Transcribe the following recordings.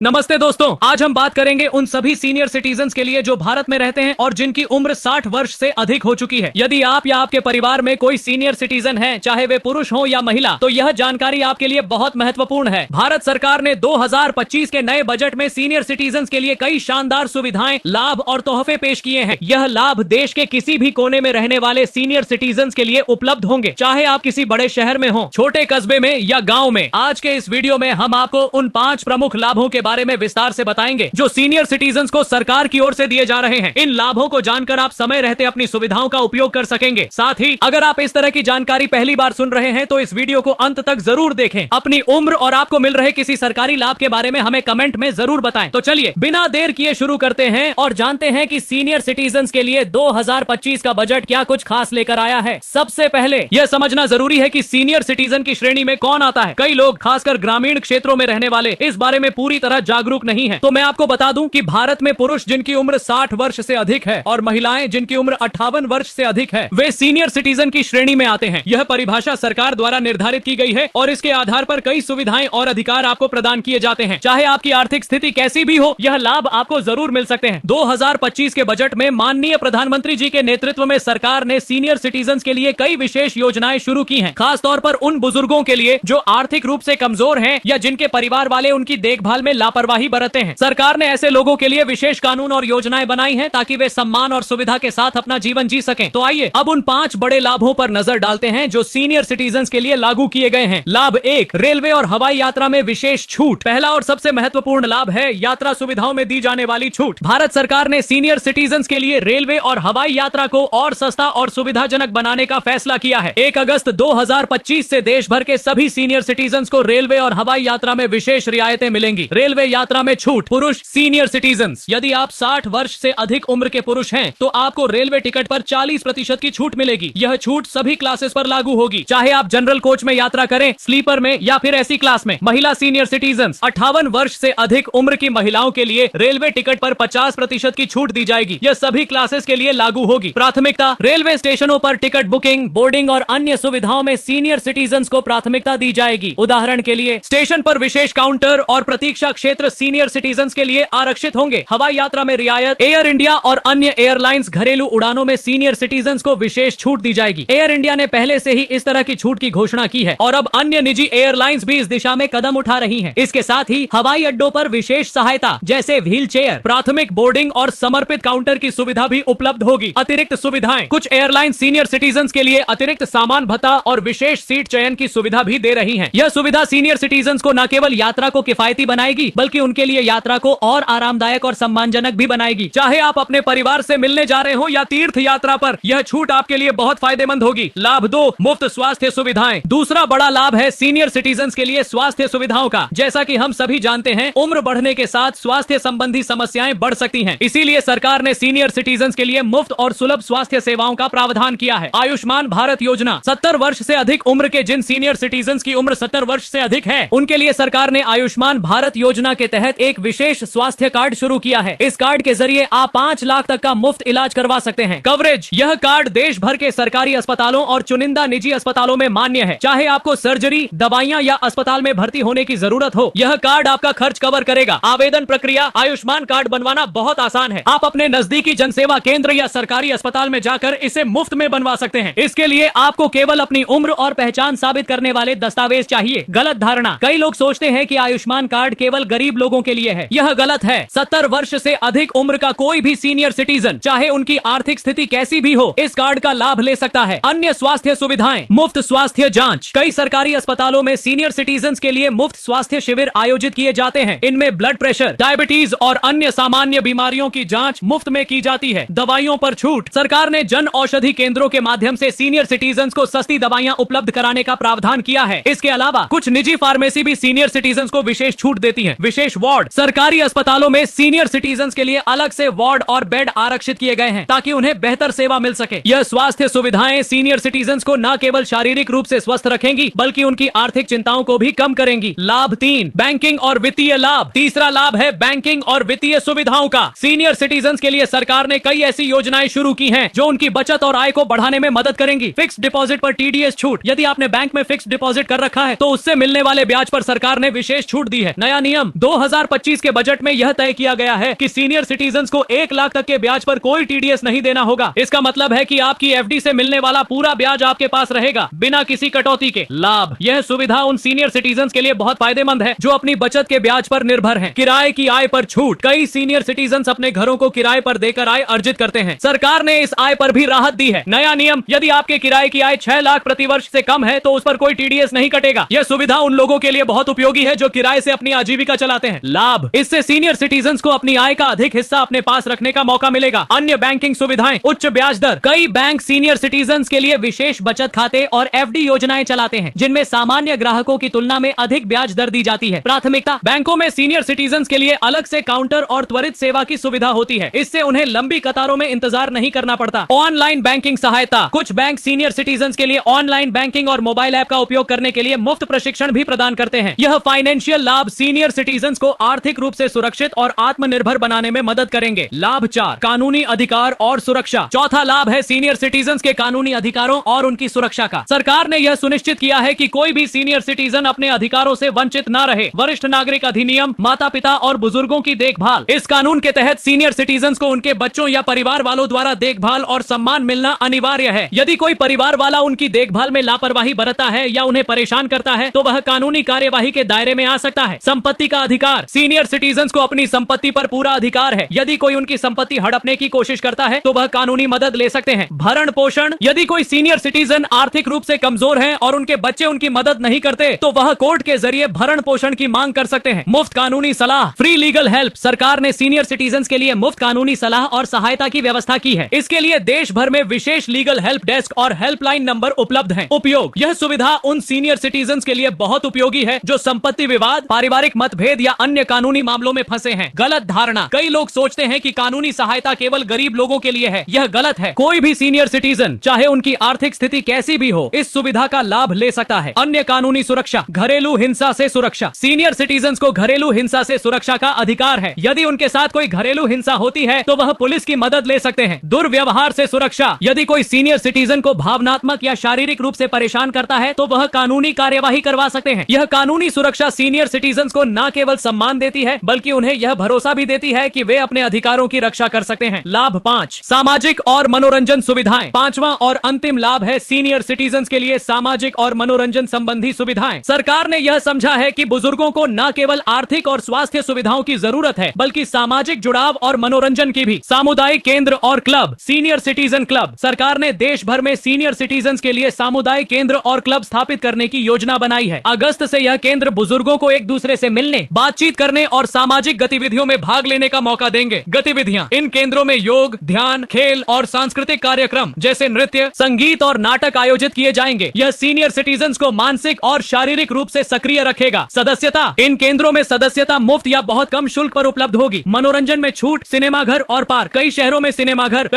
नमस्ते दोस्तों, आज हम बात करेंगे उन सभी सीनियर सिटीजन्स के लिए जो भारत में रहते हैं और जिनकी उम्र 60 वर्ष से अधिक हो चुकी है। यदि आप या आपके परिवार में कोई सीनियर सिटीजन है, चाहे वे पुरुष हो या महिला, तो यह जानकारी आपके लिए बहुत महत्वपूर्ण है। भारत सरकार ने 2025 के नए बजट में सीनियर सिटीजन्स के लिए कई शानदार सुविधाएं, लाभ और तोहफे पेश किए हैं। यह लाभ देश के किसी भी कोने में रहने वाले सीनियर सिटीजन्स के लिए उपलब्ध होंगे, चाहे आप किसी बड़े शहर में हो, छोटे कस्बे में या गाँव में। आज के इस वीडियो में हम आपको उन 5 प्रमुख लाभों के बारे में विस्तार से बताएंगे जो सीनियर सिटीजन्स को सरकार की ओर से दिए जा रहे हैं। इन लाभों को जानकर आप समय रहते अपनी सुविधाओं का उपयोग कर सकेंगे। साथ ही अगर आप इस तरह की जानकारी पहली बार सुन रहे हैं तो इस वीडियो को अंत तक जरूर देखें। अपनी उम्र और आपको मिल रहे किसी सरकारी लाभ के बारे में हमें कमेंट में जरूर बताएं। तो चलिए बिना देर किए शुरू करते हैं और जानते हैं कि सीनियर सिटीजन्स के लिए 2025 का बजट क्या कुछ खास लेकर आया है। सबसे पहले यह समझना जरूरी है कि सीनियर सिटीजन की श्रेणी में कौन आता है। कई लोग खासकर ग्रामीण क्षेत्रों में रहने वाले इस बारे में पूरी तरह जागरूक नहीं है। तो मैं आपको बता दूं कि भारत में पुरुष जिनकी उम्र 60 वर्ष से अधिक है और महिलाएं जिनकी उम्र 58 वर्ष से अधिक है, वे सीनियर सिटीजन की श्रेणी में आते हैं। यह परिभाषा सरकार द्वारा निर्धारित की गई है और इसके आधार पर कई सुविधाएं और अधिकार आपको प्रदान किए जाते हैं। चाहे आपकी आर्थिक स्थिति कैसी भी हो, यह लाभ आपको जरूर मिल सकते हैं। 2025 के बजट में माननीय प्रधानमंत्री जी के नेतृत्व में सरकार ने सीनियर सिटीजन के लिए कई विशेष योजनाएं शुरू की हैं, खास तौर पर उन बुजुर्गों के लिए जो आर्थिक रूप से कमजोर हैं या जिनके परिवार वाले उनकी देखभाल में लापरवाही बरतते हैं। सरकार ने ऐसे लोगों के लिए विशेष कानून और योजनाएं बनाई हैं ताकि वे सम्मान और सुविधा के साथ अपना जीवन जी सकें। तो आइए अब उन 5 बड़े लाभों पर नजर डालते हैं जो सीनियर सिटीजन्स के लिए लागू किए गए हैं। लाभ 1, रेलवे और हवाई यात्रा में विशेष छूट। पहला और सबसे महत्वपूर्ण लाभ है यात्रा सुविधाओं में दी जाने वाली छूट। भारत सरकार ने सीनियर सिटीजन्स के लिए रेलवे और हवाई यात्रा को और सस्ता और सुविधाजनक बनाने का फैसला किया है। 1 अगस्त 2025 से देश भर के सभी सीनियर सिटीजन्स को रेलवे और हवाई यात्रा में विशेष रियायतें मिलेंगी। रेलवे यात्रा में छूट। पुरुष सीनियर सिटीजन्स, यदि आप 60 वर्ष से अधिक उम्र के पुरुष हैं तो आपको रेलवे टिकट पर 40% की छूट मिलेगी। यह छूट सभी क्लासेस पर लागू होगी, चाहे आप जनरल कोच में यात्रा करें, स्लीपर में या फिर एसी क्लास में। महिला सीनियर सिटीजन्स, 58 वर्ष से अधिक उम्र की महिलाओं के लिए रेलवे टिकट पर 50% की छूट दी जाएगी। यह सभी क्लासेस के लिए लागू होगी। प्राथमिकता, रेलवे स्टेशनों पर टिकट बुकिंग, बोर्डिंग और अन्य सुविधाओं में सीनियर सिटीजन्स को प्राथमिकता दी जाएगी। उदाहरण के लिए स्टेशन पर विशेष काउंटर और प्रतीक्षा क्षेत्र सीनियर सिटीजन्स के लिए आरक्षित होंगे। हवाई यात्रा में रियायत, एयर इंडिया और अन्य एयरलाइंस घरेलू उड़ानों में सीनियर सिटीजन्स को विशेष छूट दी जाएगी। एयर इंडिया ने पहले से ही इस तरह की छूट की घोषणा की है और अब अन्य निजी एयरलाइंस भी इस दिशा में कदम उठा रही हैं। इसके साथ ही हवाई अड्डों पर विशेष सहायता जैसे व्हील चेयर, प्राथमिक बोर्डिंग और समर्पित काउंटर की सुविधा भी उपलब्ध होगी। अतिरिक्त सुविधाएं, कुछ एयरलाइन सीनियर सिटीजन्स के लिए अतिरिक्त सामान भत्ता और विशेष सीट चयन की सुविधा भी दे रही है। यह सुविधा सीनियर सिटीजन्स को न केवल यात्रा को किफायती बनाएगी बल्कि उनके लिए यात्रा को और आरामदायक और सम्मानजनक भी बनाएगी। चाहे आप अपने परिवार से मिलने जा रहे हो या तीर्थ यात्रा पर, यह छूट आपके लिए बहुत फायदेमंद होगी। लाभ 2, मुफ्त स्वास्थ्य सुविधाएं। दूसरा बड़ा लाभ है सीनियर सिटीजन्स के लिए स्वास्थ्य सुविधाओं का। जैसा कि हम सभी जानते हैं, उम्र बढ़ने के साथ स्वास्थ्य संबंधी समस्याएं बढ़ सकती हैं। इसीलिए सरकार ने सीनियर सिटीजन्स के लिए मुफ्त और सुलभ स्वास्थ्य सेवाओं का प्रावधान किया है। आयुष्मान भारत योजना, 70 वर्ष से अधिक उम्र के जिन सीनियर सिटीजन्स की उम्र 70 वर्ष से अधिक है, उनके लिए सरकार ने आयुष्मान भारत योजना के तहत एक विशेष स्वास्थ्य कार्ड शुरू किया है। इस कार्ड के जरिए आप 5 लाख तक का मुफ्त इलाज करवा सकते हैं। कवरेज, यह कार्ड देश भर के सरकारी अस्पतालों और चुनिंदा निजी अस्पतालों में मान्य है। चाहे आपको सर्जरी, दवाइयां या अस्पताल में भर्ती होने की जरूरत हो, यह कार्ड आपका खर्च कवर करेगा। आवेदन प्रक्रिया, आयुष्मान कार्ड बनवाना बहुत आसान है। आप अपने नजदीकी जनसेवा केंद्र या सरकारी अस्पताल में जाकर इसे मुफ्त में बनवा सकते हैं। इसके लिए आपको केवल अपनी उम्र और पहचान साबित करने वाले दस्तावेज चाहिए। गलत धारणा, कई लोग सोचते हैं कि आयुष्मान कार्ड केवल गरीब लोगों के लिए है। यह गलत है। 70 वर्ष से अधिक उम्र का कोई भी सीनियर सिटीजन, चाहे उनकी आर्थिक स्थिति कैसी भी हो, इस कार्ड का लाभ ले सकता है। अन्य स्वास्थ्य सुविधाएं, मुफ्त स्वास्थ्य जांच। कई सरकारी अस्पतालों में सीनियर सिटीजन्स के लिए मुफ्त स्वास्थ्य शिविर आयोजित किए जाते हैं। इनमें ब्लड प्रेशर, डायबिटीज और अन्य सामान्य बीमारियों की जांच मुफ्त में की जाती है। दवाइयों पर छूट, सरकार ने जन औषधि केंद्रों के माध्यम से सीनियर सिटीजन्स को सस्ती दवाइयां उपलब्ध कराने का प्रावधान किया है। इसके अलावा कुछ निजी फार्मेसी भी सीनियर सिटीजन्स को विशेष छूट देती है। विशेष वार्ड, सरकारी अस्पतालों में सीनियर सिटीजन्स के लिए अलग से वार्ड और बेड आरक्षित किए गए हैं ताकि उन्हें बेहतर सेवा मिल सके। यह स्वास्थ्य सुविधाएं सीनियर सिटीजन्स को न केवल शारीरिक रूप से स्वस्थ रखेंगी बल्कि उनकी आर्थिक चिंताओं को भी कम करेंगी। लाभ 3, बैंकिंग और वित्तीय लाभ। तीसरा लाभ है बैंकिंग और वित्तीय सुविधाओं का। सीनियर सिटीजन्स के लिए सरकार ने कई ऐसी योजनाएं शुरू की हैं जो उनकी बचत और आय को बढ़ाने में मदद करेंगी। फिक्स डिपॉजिट पर TDS छूट, यदि आपने बैंक में फिक्स डिपॉजिट कर रखा है तो उससे मिलने वाले ब्याज पर सरकार ने विशेष छूट दी है। नया नियम, नियम 2025 के बजट में यह तय किया गया है कि सीनियर सिटीजन्स को 1 लाख तक के ब्याज पर कोई टीडीएस नहीं देना होगा। इसका मतलब है कि आपकी एफडी से मिलने वाला पूरा ब्याज आपके पास रहेगा बिना किसी कटौती के। लाभ, यह सुविधा उन सीनियर सिटीजन्स के लिए बहुत फायदेमंद है जो अपनी बचत के ब्याज पर निर्भर हैं। किराए की आय पर छूट, कई सीनियर सिटीजन्स अपने घरों को किराए पर देकर आय अर्जित करते हैं। सरकार ने इस आय पर भी राहत दी है। नया नियम, यदि आपके किराए की आय 6 लाख प्रति वर्ष से कम है तो उस पर कोई टीडीएस नहीं कटेगा। यह सुविधा उन लोगों के लिए बहुत उपयोगी है जो किराए से अपनी आजीविका चलाते हैं। लाभ, इससे सीनियर सिटीजन्स को अपनी आय का अधिक हिस्सा अपने पास रखने का मौका मिलेगा। अन्य बैंकिंग सुविधाएं, उच्च ब्याज दर, कई बैंक सीनियर सिटीजन्स के लिए विशेष बचत खाते और एफडी योजनाएं चलाते हैं जिनमें सामान्य ग्राहकों की तुलना में अधिक ब्याज दर दी जाती है। प्राथमिकता, बैंकों में सीनियर सिटीजन्स के लिए अलग से काउंटर और त्वरित सेवा की सुविधा होती है। इससे उन्हें लंबी कतारों में इंतजार नहीं करना पड़ता। ऑनलाइन बैंकिंग सहायता, कुछ बैंक सीनियर सिटीजन्स के लिए ऑनलाइन बैंकिंग और मोबाइल ऐप का उपयोग करने के लिए मुफ्त प्रशिक्षण भी प्रदान करते हैं। यह फाइनेंशियल लाभ सीनियर सिटीजन्स को आर्थिक रूप से सुरक्षित और आत्मनिर्भर बनाने में मदद करेंगे। लाभ 4, कानूनी अधिकार और सुरक्षा। चौथा लाभ है सीनियर सिटीजन्स के कानूनी अधिकारों और उनकी सुरक्षा का। सरकार ने यह सुनिश्चित किया है कि कोई भी सीनियर सिटीजन अपने अधिकारों से वंचित न रहे। वरिष्ठ नागरिक अधिनियम, माता पिता और बुजुर्गों की देखभाल। इस कानून के तहत सीनियर सिटीजन्स को उनके बच्चों या परिवार वालों द्वारा देखभाल और सम्मान मिलना अनिवार्य है। यदि कोई परिवार वाला उनकी देखभाल में लापरवाही बरतता है या उन्हें परेशान करता है तो वह कानूनी कार्यवाही के दायरे में आ सकता है। संपत्ति का अधिकार, सीनियर सिटीजन्स को अपनी संपत्ति पर पूरा अधिकार है। यदि कोई उनकी संपत्ति हड़पने की कोशिश करता है तो वह कानूनी मदद ले सकते हैं। भरण पोषण, यदि कोई सीनियर सिटीजन आर्थिक रूप से कमजोर है और उनके बच्चे उनकी मदद नहीं करते तो वह कोर्ट के जरिए भरण पोषण की मांग कर सकते हैं। मुफ्त कानूनी सलाह, फ्री लीगल हेल्प। सरकार ने सीनियर सिटीजन्स के लिए मुफ्त कानूनी सलाह और सहायता की व्यवस्था की है। इसके लिए देश भर में विशेष लीगल हेल्प डेस्क और हेल्पलाइन नंबर उपलब्ध हैं। उपयोग, यह सुविधा उन सीनियर सिटीजन्स के लिए बहुत उपयोगी है जो संपत्ति विवाद, पारिवारिक मतभेद या अन्य कानूनी मामलों में फंसे हैं। गलत धारणा, कई लोग सोचते हैं कि कानूनी सहायता केवल गरीब लोगों के लिए है। यह गलत है। कोई भी सीनियर सिटीजन, चाहे उनकी आर्थिक स्थिति कैसी भी हो, इस सुविधा का लाभ ले सकता है। अन्य कानूनी सुरक्षा, घरेलू हिंसा से सुरक्षा। सीनियर सिटीजन्स को घरेलू हिंसा से सुरक्षा का अधिकार है। यदि उनके साथ कोई घरेलू हिंसा होती है तो वह पुलिस की मदद ले सकते हैं। दुर्व्यवहार से सुरक्षा, यदि कोई सीनियर सिटीजन को भावनात्मक या शारीरिक रूप से परेशान करता है तो वह कानूनी कार्यवाही करवा सकते हैं। यह कानूनी सुरक्षा सीनियर सिटीजन्स को न केवल सम्मान देती है बल्कि उन्हें यह भरोसा भी देती है कि वे अपने अधिकारों की रक्षा कर सकते हैं। लाभ 5, सामाजिक और मनोरंजन सुविधाएं। पांचवा और अंतिम लाभ है सीनियर सिटीजन्स के लिए सामाजिक और मनोरंजन संबंधी सुविधाएं। सरकार ने यह समझा है कि बुजुर्गों को न केवल आर्थिक और स्वास्थ्य सुविधाओं की जरूरत है बल्कि सामाजिक जुड़ाव और मनोरंजन की भी। सामुदायिक केंद्र और क्लब, सीनियर सिटीजन क्लब। सरकार ने देश भर में सीनियर सिटीजन्स के लिए सामुदायिक केंद्र और क्लब स्थापित करने की योजना बनाई है। अगस्त से यह केंद्र बुजुर्गों को एक दूसरे से मिलने, बातचीत करने और सामाजिक गतिविधियों में भाग लेने का मौका देंगे। गतिविधियां, इन केंद्रों में योग, ध्यान, खेल और सांस्कृतिक कार्यक्रम जैसे नृत्य, संगीत और नाटक आयोजित किए जाएंगे। यह सीनियर सिटीजन्स को मानसिक और शारीरिक रूप से सक्रिय रखेगा। सदस्यता, इन केंद्रों में सदस्यता मुफ्त या बहुत कम शुल्क पर उपलब्ध होगी। मनोरंजन में छूट, सिनेमाघर और पार्क। कई शहरों में सिनेमाघर,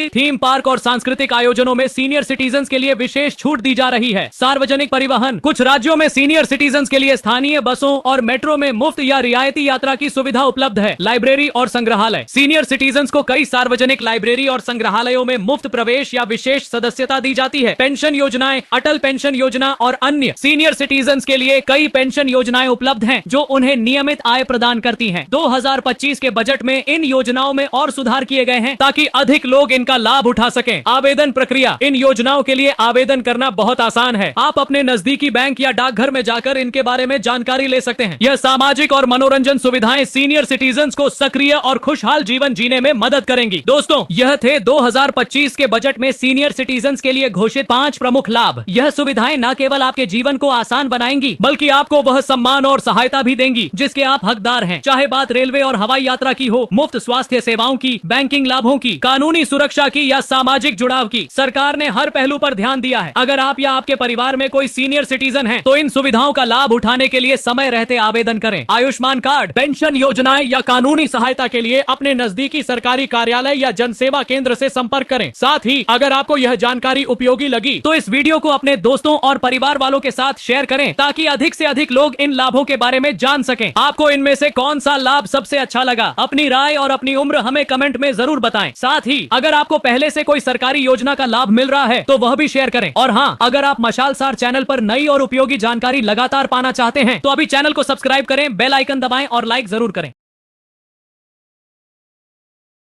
थीम पार्क और सांस्कृतिक आयोजनों में सीनियर सिटीजन्स के लिए विशेष छूट दी जा रही है। सार्वजनिक परिवहन, कुछ राज्यों में सीनियर सिटीजन्स के लिए स्थानीय बसों और मेट्रो में मुफ्त या रियायती यात्रा की सुविधा उपलब्ध है। लाइब्रेरी और संग्रहालय, सीनियर सिटीजन्स को कई सार्वजनिक लाइब्रेरी और संग्रहालयों में मुफ्त प्रवेश या विशेष सदस्यता दी जाती है। पेंशन योजनाएं, अटल पेंशन योजना और अन्य सीनियर सिटीजन्स के लिए कई पेंशन योजनाएं उपलब्ध हैं जो उन्हें नियमित आय प्रदान करती हैं। 2025 के बजट में इन योजनाओं में और सुधार किए गए हैं ताकि अधिक लोग इनका लाभ उठा सकें। आवेदन प्रक्रिया, इन योजनाओं के लिए आवेदन करना बहुत आसान है। आप अपने नजदीकी बैंक या डाकघर में जाकर इनके बारे में जानकारी ले सकते हैं। यह सामाजिक और मनोरंजन सुविधाएं सीनियर सिटीजन्स को सक्रिय और खुशहाल जीवन जीने में मदद करेंगी। दोस्तों, यह थे 2025 के बजट में सीनियर सिटीजन्स के लिए घोषित 5 प्रमुख लाभ। यह सुविधाएं न केवल आपके जीवन को आसान बनाएंगी बल्कि आपको वह सम्मान और सहायता भी देंगी जिसके आप हकदार हैं। चाहे बात रेलवे और हवाई यात्रा की हो, मुफ्त स्वास्थ्य सेवाओं की, बैंकिंग लाभों की, कानूनी सुरक्षा की या सामाजिक जुड़ाव की, सरकार ने हर पहलू पर ध्यान दिया है। अगर आप या आपके परिवार में कोई सीनियर सिटीजन है तो इन सुविधाओं का लाभ उठाने के लिए समय रहते आवेदन करें। आयुष्मान कार्ड, पेंशन योजनाएं या कानूनी सहायता के लिए अपने नजदीकी सरकारी कार्यालय या जनसेवा केंद्र से संपर्क करें। साथ ही अगर आपको यह जानकारी उपयोगी लगी तो इस वीडियो को अपने दोस्तों और परिवार वालों के साथ शेयर करें ताकि अधिक से अधिक लोग इन लाभों के बारे में जान सकें। आपको इनमें से कौन सा लाभ सबसे अच्छा लगा? अपनी राय और अपनी उम्र हमें कमेंट में जरूर बताएं। साथ ही अगर आपको जिनको पहले से कोई सरकारी योजना का लाभ मिल रहा है तो वह भी शेयर करें। और हाँ, अगर आप मशाल सार चैनल पर नई और उपयोगी जानकारी लगातार पाना चाहते हैं तो अभी चैनल को सब्सक्राइब करें, बेल आइकन दबाएं और लाइक जरूर करें।